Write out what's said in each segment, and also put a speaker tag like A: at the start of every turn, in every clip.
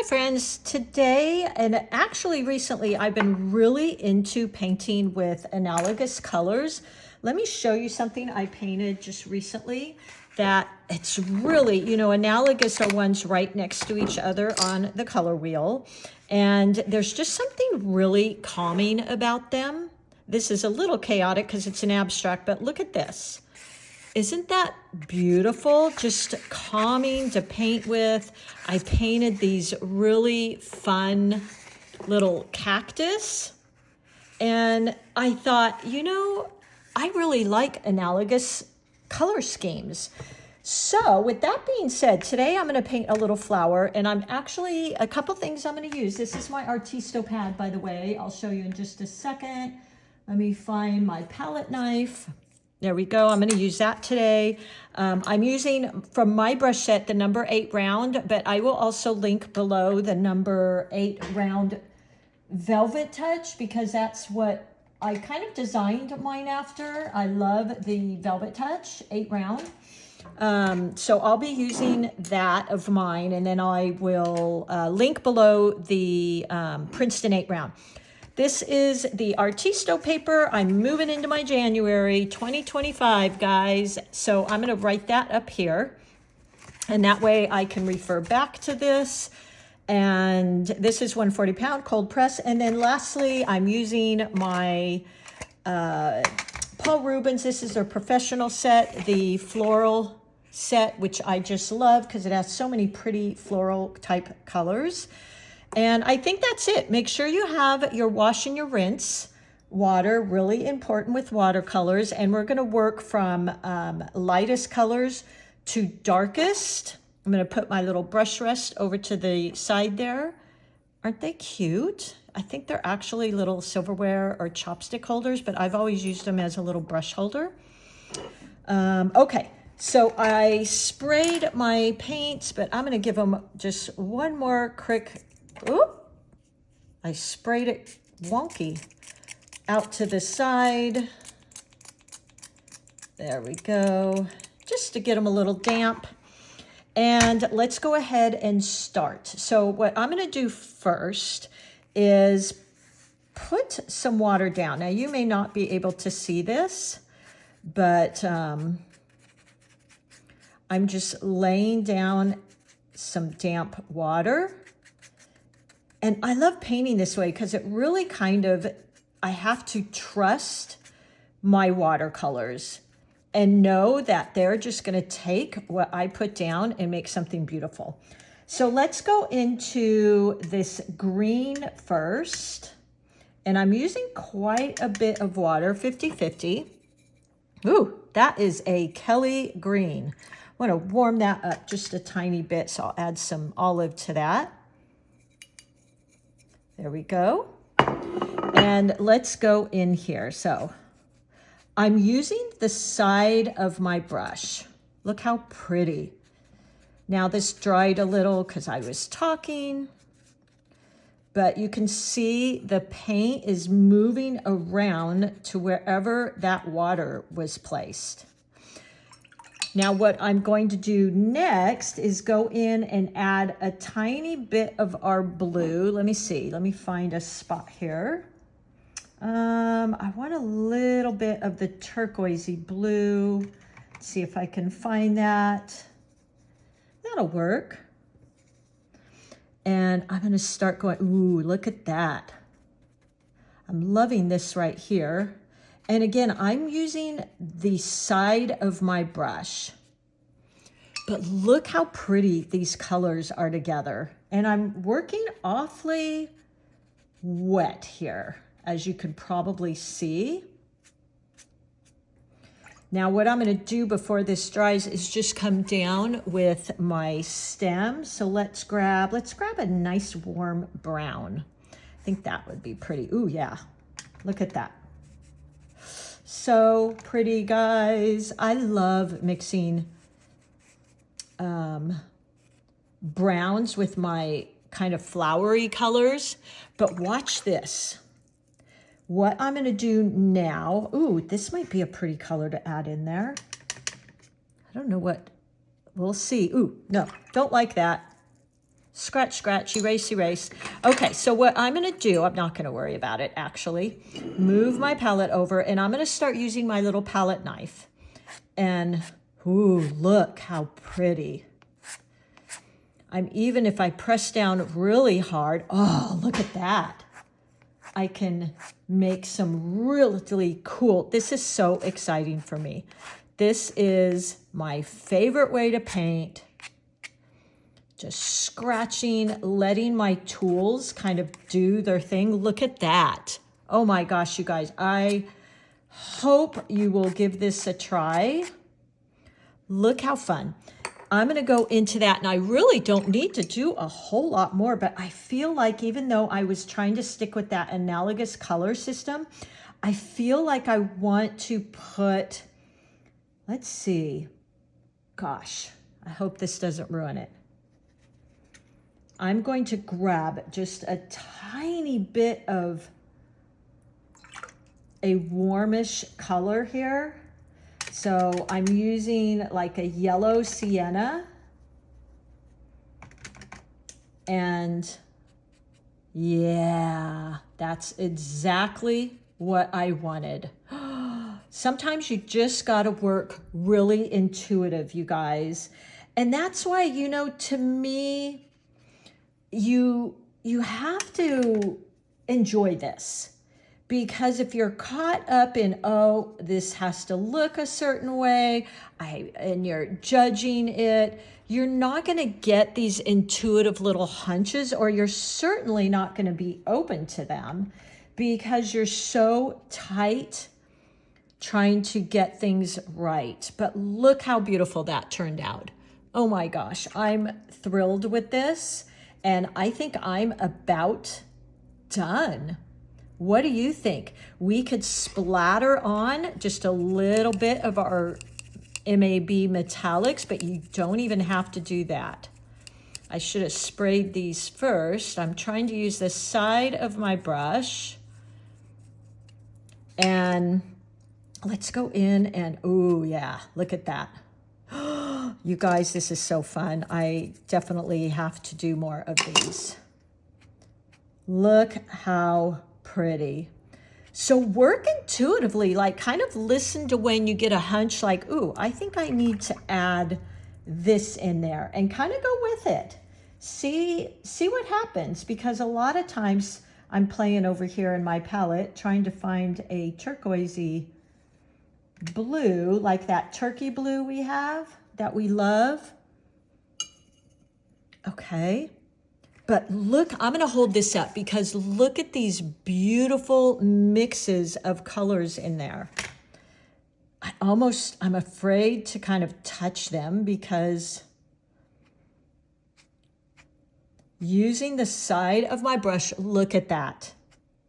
A: friends. Today, and actually recently, I've been really into painting with analogous colors. Let me show you something I painted just recently that it's really, analogous are ones right next to each other on the color wheel. And there's just something really calming about them. This is a little chaotic because it's an abstract, but look at this. Isn't that beautiful? Just calming to paint with. I painted these really fun little cactus. And I thought, I really like analogous color schemes. So with that being said, today I'm going to paint a little flower, and I'm actually, a couple things I'm going to use. This is my Artisto pad, by the way. I'll show you in just a second. Let me find my palette knife. There we go. I'm going to use that today. I'm using from my brush set the number 8 round, but I will also link below the number 8 round Velvet Touch because that's what I kind of designed mine after. I love the Velvet Touch 8 round. So I'll be using that of mine, and then I will link below the Princeton 8 round. This is the Artisto paper. I'm moving into my January 2025, guys. So I'm going to write that up here. And that way I can refer back to this. And this is 140 pound cold press. And then lastly, I'm using my Paul Rubens. This is their professional set, the floral set, which I just love because it has so many pretty floral type colors. And I think that's it. Make sure you have your wash and your rinse water, really important with watercolors. And we're going to work from lightest colors to darkest. I'm going to put my little brush rest over to the side there. Aren't they cute? I think they're actually little silverware or chopstick holders, but I've always used them as a little brush holder. Okay, so I sprayed my paints, but I'm going to give them just one more quick. Oop, I sprayed it wonky out to the side. There we go, just to get them a little damp. And let's go ahead and start. So what I'm going to do first is put some water down. Now you may not be able to see this, but I'm just laying down some damp water. And I love painting this way because it really kind of, I have to trust my watercolors and know that they're just going to take what I put down and make something beautiful. So let's go into this green first. And I'm using quite a bit of water, 50-50. Ooh, that is a Kelly green. I want to warm that up just a tiny bit, so I'll add some olive to that. There we go. And let's go in here. So I'm using the side of my brush. Look how pretty. Now this dried a little because I was talking, but you can see the paint is moving around to wherever that water was placed. Now what I'm going to do next is go in and add a tiny bit of our blue. Let me see, let me find a spot here. I want a little bit of the turquoisey blue. Let's see if I can find that. That'll work. And I'm going to start going, ooh, look at that. I'm loving this right here. And again, I'm using the side of my brush. But look how pretty these colors are together. And I'm working awfully wet here, as you can probably see. Now what I'm going to do before this dries is just come down with my stem. So let's grab a nice warm brown. I think that would be pretty. Ooh, yeah. Look at that. So pretty, guys. I love mixing browns with my kind of flowery colors, but watch this. What I'm going to do now, ooh, this might be a pretty color to add in there. I don't know what, we'll see. Ooh, no, don't like that. Scratch, scratch, erase, erase. Okay, so what I'm gonna do, I'm not gonna worry about it actually. Move my palette over and I'm gonna start using my little palette knife. And, ooh, look how pretty. Even if I press down really hard, oh, look at that. I can make some really cool, this is so exciting for me. This is my favorite way to paint. Just scratching, letting my tools kind of do their thing. Look at that. Oh my gosh, you guys, I hope you will give this a try. Look how fun. I'm gonna go into that, and I really don't need to do a whole lot more, but I feel like even though I was trying to stick with that analogous color system, I feel like I want to put, let's see, gosh, I hope this doesn't ruin it. I'm going to grab just a tiny bit of a warmish color here. So I'm using like a yellow sienna. And yeah, that's exactly what I wanted. Sometimes you just got to work really intuitive, you guys. And that's why, you know, to me, you have to enjoy this. Because if you're caught up in, oh, this has to look a certain way, and you're judging it, you're not going to get these intuitive little hunches, or you're certainly not going to be open to them because you're so tight trying to get things right. But look how beautiful that turned out. Oh my gosh, I'm thrilled with this, and I think I'm about done. What do you think? We could splatter on just a little bit of our MAB metallics, but you don't even have to do that. I should have sprayed these first. I'm trying to use the side of my brush. And let's go in and, ooh, yeah, look at that. You guys, this is so fun. I definitely have to do more of these. Look how pretty. So work intuitively, like kind of listen to when you get a hunch like, ooh, I think I need to add this in there, and kind of go with it. See what happens, because a lot of times I'm playing over here in my palette trying to find a turquoisey blue, like that turkey blue we have that we love. Okay. But look, I'm going to hold this up because look at these beautiful mixes of colors in there. I'm afraid to kind of touch them because using the side of my brush, look at that.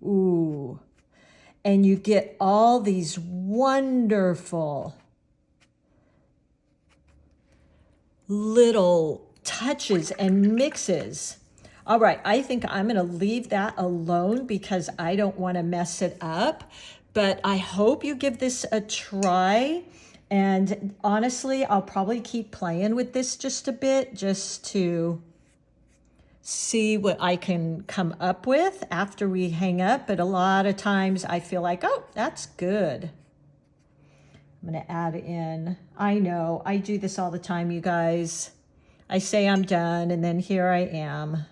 A: Ooh. And you get all these wonderful little touches and mixes. All right, I think I'm going to leave that alone because I don't want to mess it up. But I hope you give this a try. And honestly, I'll probably keep playing with this just a bit just to see what I can come up with after we hang up. But a lot of times I feel like, oh, that's good. I'm going to add in, I know, I do this all the time, you guys. I say I'm done, and then here I am.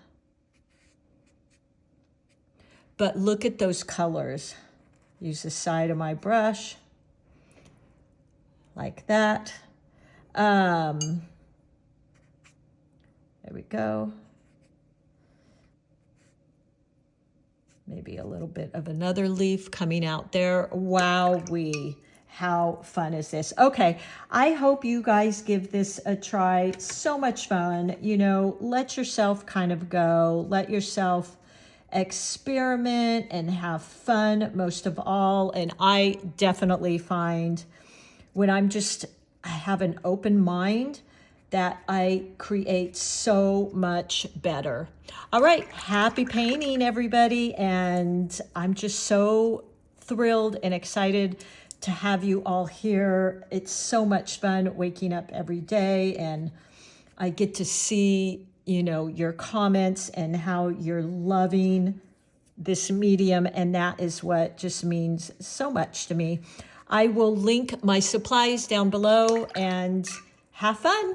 A: But look at those colors. Use the side of my brush like that. There we go. Maybe a little bit of another leaf coming out there. Wowee. How fun is this? Okay, I hope you guys give this a try. So much fun. You know, let yourself kind of go. Let yourself experiment and have fun most of all. And I definitely find when I have an open mind that I create so much better. All right, happy painting, everybody. And I'm just so thrilled and excited to have you all here. It's so much fun waking up every day, and I get to see you know, your comments and how you're loving this medium, and that is what just means so much to me. I will link my supplies down below, and have fun.